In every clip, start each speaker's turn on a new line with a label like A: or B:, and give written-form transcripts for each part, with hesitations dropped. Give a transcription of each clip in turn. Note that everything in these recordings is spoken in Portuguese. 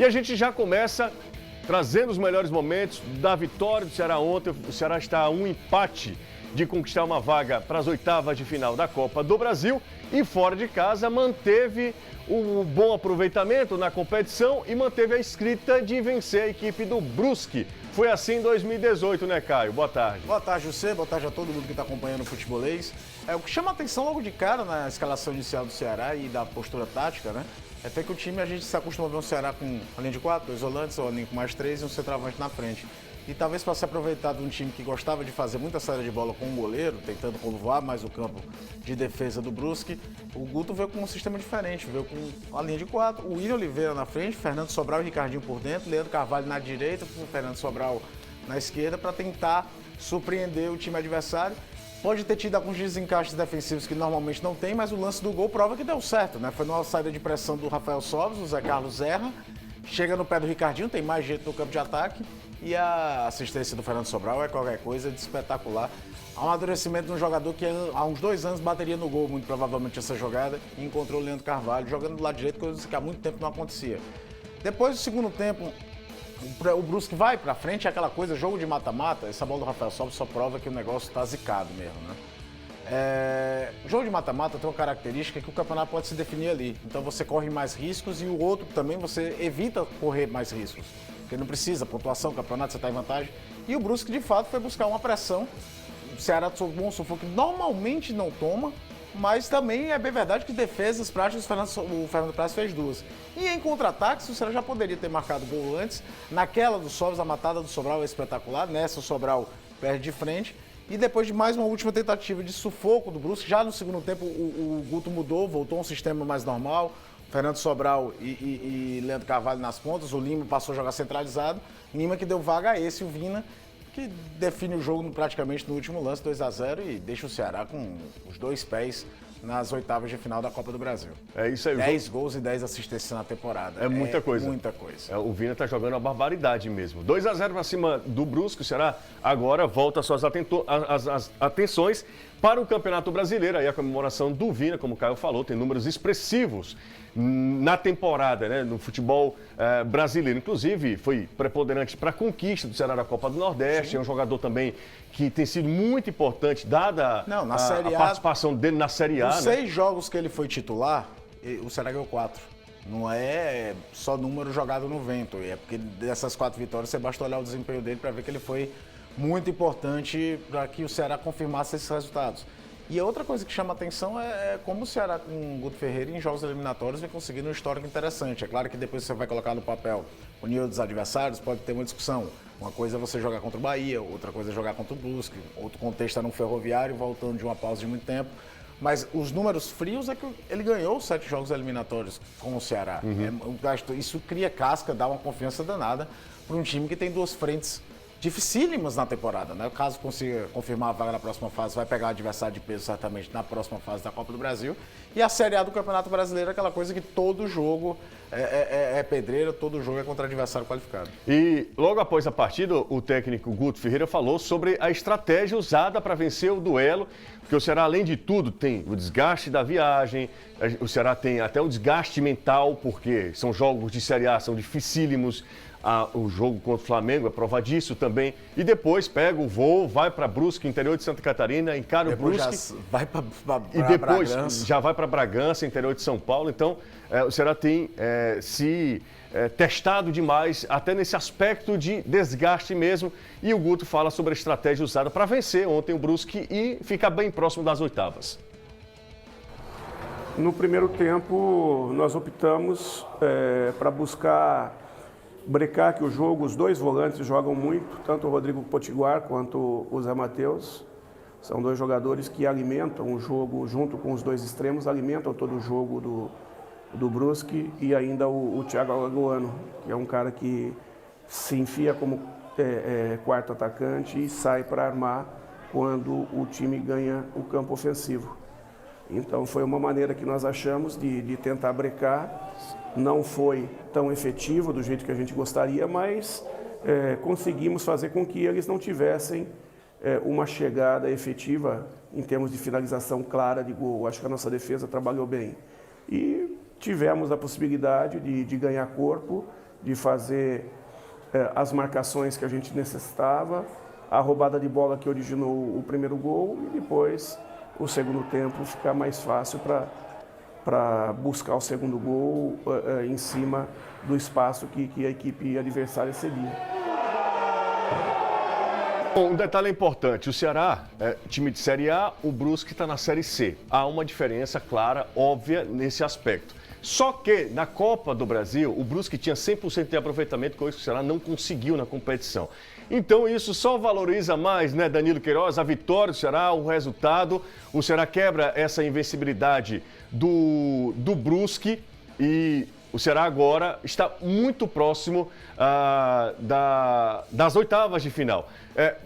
A: E a gente já começa trazendo os melhores momentos da vitória do Ceará ontem. O Ceará está a um empate de conquistar uma vaga para as oitavas de final da Copa do Brasil e fora de casa manteve um bom aproveitamento na competição e manteve a escrita de vencer a equipe do Brusque. Foi assim em 2018, né, Caio? Boa tarde.
B: Boa tarde, José. Boa tarde a todo mundo que está acompanhando o futebolês. O que chama a atenção logo de cara na escalação inicial do Ceará e da postura tática, né? É até que o time, a gente se acostuma a ver o Ceará com a linha de 4, 2 volantes, ou a linha com mais 3 e um centroavante na frente. E talvez para se aproveitar de um time que gostava de fazer muita saída de bola com o goleiro, tentando povoar mais o campo de defesa do Brusque, o Guto veio com um sistema diferente, veio com a linha de 4, o William Oliveira na frente, Fernando Sobral e Ricardinho por dentro, Leandro Carvalho na direita, com o Fernando Sobral na esquerda, para tentar surpreender o time adversário. Pode ter tido alguns desencaixes defensivos que normalmente não tem, mas o lance do gol prova que deu certo, né? Foi numa saída de pressão do Rafael Sobres, o Zé Carlos erra, chega no pé do Ricardinho, tem mais jeito no campo de ataque, e a assistência do Fernando Sobral é qualquer coisa de espetacular. Há um amadurecimento de um jogador que há uns 2 anos bateria no gol, muito provavelmente, essa jogada, e encontrou o Leandro Carvalho jogando do lado direito, coisa que há muito tempo não acontecia. Depois do segundo tempo, o Brusque vai pra frente, é aquela coisa, jogo de mata-mata, essa bola do Rafael Sobres só prova que o negócio tá zicado mesmo, né? Jogo de mata-mata tem uma característica que o campeonato pode se definir ali. Então você corre mais riscos e o outro também você evita correr mais riscos. Porque não precisa, pontuação, campeonato, você está em vantagem. E o Brusque, de fato, foi buscar uma pressão. O Ceará tomou um sufoco que normalmente não toma, mas também é bem verdade que defesas práticas o Fernando Praz fez 2. E em contra-ataques, o Ceará já poderia ter marcado gol antes. Naquela do Sobres, a matada do Sobral é espetacular. Nessa, o Sobral perde de frente. E depois de mais uma última tentativa de sufoco do Brusque, já no segundo tempo o Guto mudou, voltou a um sistema mais normal. Fernando Sobral e Leandro Carvalho nas pontas, o Lima passou a jogar centralizado. Lima que deu vaga a esse, o Vina, que define o jogo praticamente no último lance, 2-0, e deixa o Ceará com os 2 pés nas oitavas de final da Copa do Brasil.
A: É isso aí.
B: 10 gols e 10 assistências na temporada.
A: É muita coisa.
B: Muita coisa.
A: O Vina tá jogando uma barbaridade mesmo. 2-0 para cima do Brusque. O Ceará agora volta suas atenções para o Campeonato Brasileiro. Aí a comemoração do Vina, como o Caio falou, tem números expressivos na temporada, né, no futebol brasileiro. Inclusive, foi preponderante para a conquista do Ceará da Copa do Nordeste. Sim. É um jogador também que tem sido muito importante, dada a participação dele na Série A.
B: Os 6 jogos que ele foi titular, o Ceará ganhou 4. Não é só número jogado no vento. É porque dessas 4 vitórias, você basta olhar o desempenho dele para ver que ele foi muito importante para que o Ceará confirmasse esses resultados. E a outra coisa que chama atenção é como o Ceará, com o Guto Ferreira, em jogos eliminatórios, vem conseguindo um histórico interessante. É claro que depois você vai colocar no papel o nível dos adversários, pode ter uma discussão. Uma coisa é você jogar contra o Bahia, outra coisa é jogar contra o Brusque, outro contexto é no Ferroviário, voltando de uma pausa de muito tempo. Mas os números frios é que ele ganhou 7 jogos eliminatórios com o Ceará. Uhum. Isso cria casca, dá uma confiança danada para um time que tem 2 frentes dificílimas na temporada, né? Caso consiga confirmar a vaga na próxima fase, vai pegar o adversário de peso certamente na próxima fase da Copa do Brasil. E a Série A do Campeonato Brasileiro é aquela coisa que todo jogo é pedreira, todo jogo é contra adversário qualificado.
A: E logo após a partida, o técnico Guto Ferreira falou sobre a estratégia usada para vencer o duelo, porque o Ceará, além de tudo, tem o desgaste da viagem, o Ceará tem até o desgaste mental, porque são jogos de Série A, são dificílimos. O jogo contra o Flamengo é prova disso também. E depois pega o voo, vai para Brusque, interior de Santa Catarina, encara depois o Brusque.
B: Vai para
A: e depois
B: Bragança.
A: Já vai para Bragança, interior de São Paulo. Então, o Ceará tem testado demais, até nesse aspecto de desgaste mesmo. E o Guto fala sobre a estratégia usada para vencer ontem o Brusque e ficar bem próximo das oitavas.
C: No primeiro tempo, nós optamos para buscar brecar que o jogo, os 2 volantes jogam muito, tanto o Rodrigo Potiguar quanto o Zé Matheus. São 2 jogadores que alimentam o jogo, junto com os 2 extremos, alimentam todo o jogo do Brusque, e ainda o Thiago Alagoano, que é um cara que se enfia como quarto atacante e sai para armar quando o time ganha o campo ofensivo. Então foi uma maneira que nós achamos de tentar brecar. Não foi tão efetivo do jeito que a gente gostaria, mas conseguimos fazer com que eles não tivessem uma chegada efetiva em termos de finalização clara de gol. Acho que a nossa defesa trabalhou bem. E tivemos a possibilidade de ganhar corpo de fazer as marcações que a gente necessitava, a roubada de bola que originou o primeiro gol e depois o segundo tempo ficar mais fácil para buscar o segundo gol em cima do espaço que a equipe adversária cedia.
A: Bom, um detalhe importante, o Ceará é time de Série A, o Brusque está na Série C. Há uma diferença clara, óbvia, nesse aspecto. Só que na Copa do Brasil, o Brusque tinha 100% de aproveitamento, coisa que o Ceará não conseguiu na competição. Então isso só valoriza mais, né, Danilo Queiroz, a vitória do Ceará, o resultado. O Ceará quebra essa invencibilidade do Brusque e o Ceará agora está muito próximo das oitavas de final.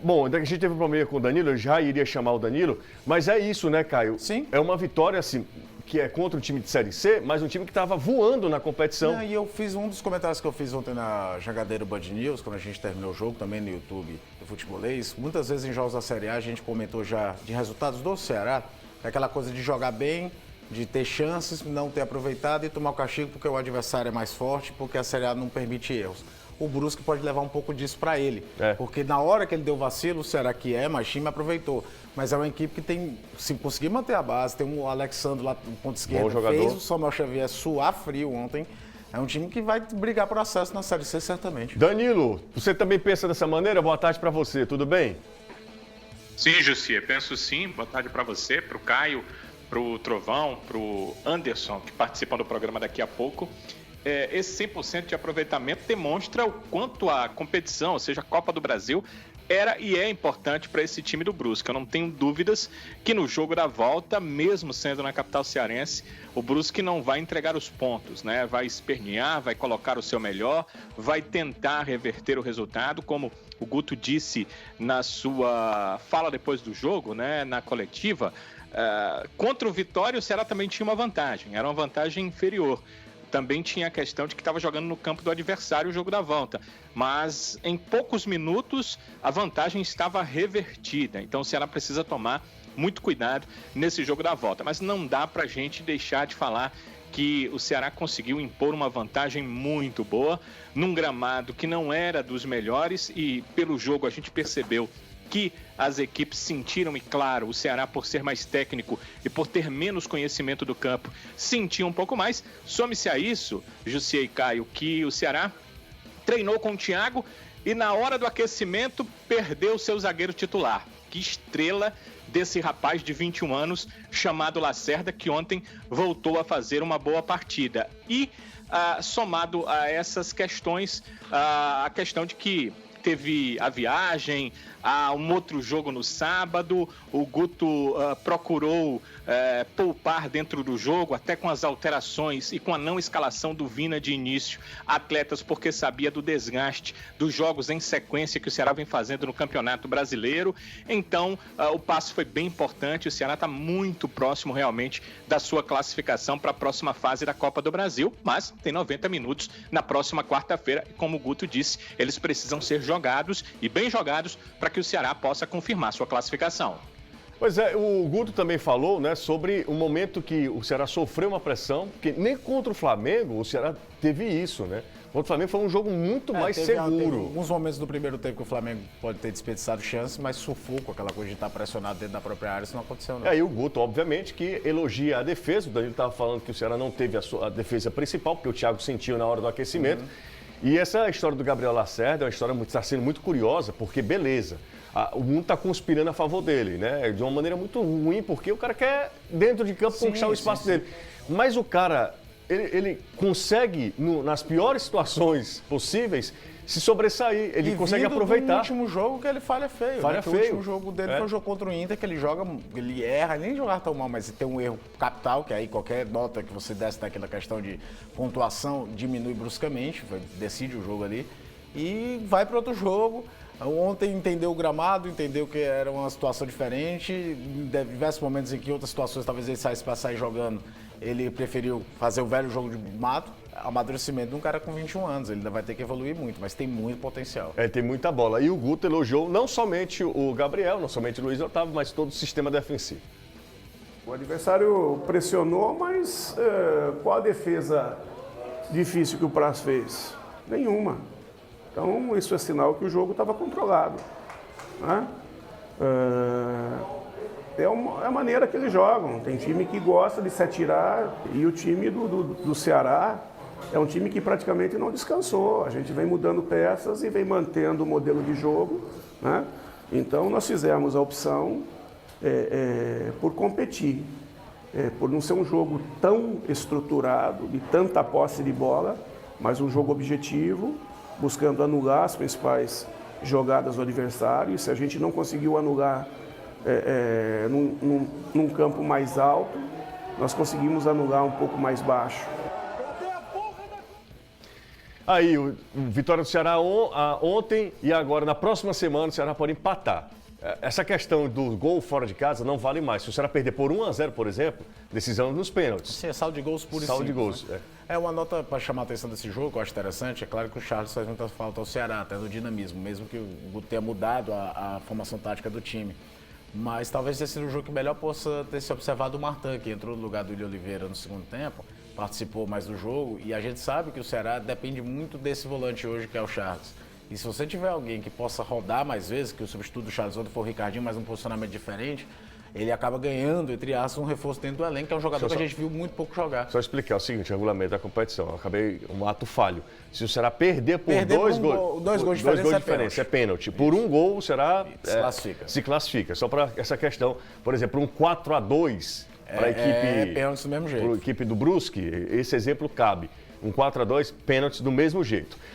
A: Bom, a gente teve um problema com o Danilo, eu já iria chamar o Danilo, mas é isso, né, Caio?
B: Sim.
A: É uma vitória, assim, que é contra um time de Série C, mas um time que estava voando na competição.
B: E eu fiz um dos comentários que eu fiz ontem na Jangadeiro Band News, quando a gente terminou o jogo, também no YouTube do Futebolês. Muitas vezes em jogos da Série A a gente comentou já de resultados do Ceará, aquela coisa de jogar bem, de ter chances, não ter aproveitado e tomar o castigo porque o adversário é mais forte, porque a Série A não permite erros. O Brusque pode levar um pouco disso para ele, porque na hora que ele deu vacilo, o Ceará que é mais time aproveitou. Mas é uma equipe que tem, se conseguir manter a base, tem o Alexandre lá no ponto esquerdo, fez o Samuel Xavier suar frio ontem. É um time que vai brigar por acesso na Série C, certamente.
A: Danilo, você também pensa dessa maneira? Boa tarde para você, tudo bem?
D: Sim, Jussi, penso sim. Boa tarde para você, para o Caio, para o Trovão, para o Anderson, que participam do programa daqui a pouco. Esse 100% de aproveitamento demonstra o quanto a competição, ou seja, a Copa do Brasil, era e é importante para esse time do Brusque. Eu não tenho dúvidas que no jogo da volta, mesmo sendo na capital cearense, o Brusque não vai entregar os pontos, né? Vai espernear, vai colocar o seu melhor, vai tentar reverter o resultado, como o Guto disse na sua fala depois do jogo, né? Na coletiva. Contra o Vitória, o Ceará também tinha uma vantagem, era uma vantagem inferior. Também tinha a questão de que estava jogando no campo do adversário o jogo da volta. Mas em poucos minutos a vantagem estava revertida. Então o Ceará precisa tomar muito cuidado nesse jogo da volta. Mas não dá para a gente deixar de falar que o Ceará conseguiu impor uma vantagem muito boa num gramado que não era dos melhores e pelo jogo a gente percebeu que as equipes sentiram, e claro, o Ceará, por ser mais técnico e por ter menos conhecimento do campo, sentiu um pouco mais. Some-se a isso, Jussi e Caio, que o Ceará treinou com o Thiago e na hora do aquecimento perdeu seu zagueiro titular. Que estrela desse rapaz de 21 anos chamado Lacerda, que ontem voltou a fazer uma boa partida. E somado a essas questões, a questão de que teve a viagem, um outro jogo no sábado, o Guto procurou poupar dentro do jogo, até com as alterações e com a não escalação do Vina de início, atletas, porque sabia do desgaste dos jogos em sequência que o Ceará vem fazendo no Campeonato Brasileiro. Então, o passo foi bem importante, o Ceará está muito próximo realmente da sua classificação para a próxima fase da Copa do Brasil, mas tem 90 minutos na próxima quarta-feira e, como o Guto disse, eles precisam ser jogados e bem jogados para que o Ceará possa confirmar sua classificação.
A: Pois é, o Guto também falou, né, sobre o momento que o Ceará sofreu uma pressão, porque nem contra o Flamengo o Ceará teve isso, né? Contra o Flamengo foi um jogo muito mais
B: teve
A: seguro.
B: Alguns momentos do primeiro tempo que o Flamengo pode ter desperdiçado chance, mas sufoco, aquela coisa de estar pressionado dentro da própria área, isso não aconteceu, não.
A: E aí o Guto, obviamente, que elogia a defesa. O Danilo estava falando que o Ceará não teve a defesa principal, porque o Thiago sentiu na hora do aquecimento. E essa história do Gabriel Lacerda é uma história que está sendo muito curiosa, porque beleza, o mundo está conspirando a favor dele, né? De uma maneira muito ruim, porque o cara quer, dentro de campo, conquistar o espaço dele. Mas o cara, ele consegue, nas piores situações possíveis, se sobressair. Ele consegue aproveitar.
B: No último jogo que ele falha feio.
A: Falha feio.
B: O último jogo dele foi o jogo contra o Inter, que ele joga, ele erra, nem jogar tão mal, mas tem um erro capital, que aí qualquer nota que você desse naquela questão de pontuação diminui bruscamente, decide o jogo ali, e vai para outro jogo. Ontem entendeu o gramado, entendeu que era uma situação diferente, em diversos momentos em que outras situações talvez ele saísse para sair jogando, ele preferiu fazer o velho jogo de mato. Amadurecimento de um cara com 21 anos, ele ainda vai ter que evoluir muito, mas tem muito potencial.
A: Tem muita bola. E o Guto elogiou não somente o Gabriel, não somente o Luiz Otávio, mas todo o sistema defensivo.
C: O adversário pressionou, mas qual a defesa difícil que o Praz fez? Nenhuma. Então, isso é sinal que o jogo estava controlado. Né? É a maneira que eles jogam. Tem time que gosta de se atirar e o time do Ceará é um time que praticamente não descansou. A gente vem mudando peças e vem mantendo o modelo de jogo. Né? Então, nós fizemos a opção por competir, por não ser um jogo tão estruturado, de tanta posse de bola, mas um jogo objetivo, buscando anular as principais jogadas do adversário. E se a gente não conseguiu anular num campo mais alto, nós conseguimos anular um pouco mais baixo.
A: Aí, o vitória do Ceará ontem e agora, na próxima semana, o Ceará pode empatar. Essa questão do gol fora de casa não vale mais. Se o Ceará perder por 1-0, por exemplo, decisão nos pênaltis.
B: Sim, é saldo de gols puro e simples.
A: Saldo de gols,
B: né? É uma nota para chamar a atenção desse jogo, que eu acho interessante. É claro que o Charles faz muita falta ao Ceará, até no dinamismo, mesmo que o Guto tenha mudado a formação tática do time. Mas talvez tenha sido um jogo que melhor possa ter se observado o Martin, que entrou no lugar do William Oliveira no segundo tempo, participou mais do jogo, e a gente sabe que o Ceará depende muito desse volante hoje, que é o Charles. E se você tiver alguém que possa rodar mais vezes, que o substituto do Charles ontem foi o Ricardinho, mas num posicionamento diferente, ele acaba ganhando, entre aspas, um reforço dentro do elenco, que é um jogador que a gente viu muito pouco jogar.
A: Só explicar o seguinte, o regulamento da competição. Eu acabei um ato falho. Se o Ceará perder por dois gols de diferença, é pênalti. Por um gol, o Ceará se classifica. Só para essa questão, por exemplo, um 4-2 para a equipe,
B: pênalti do mesmo jeito.
A: Para a equipe do Brusque, esse exemplo cabe. Um 4-2, pênaltis do mesmo jeito.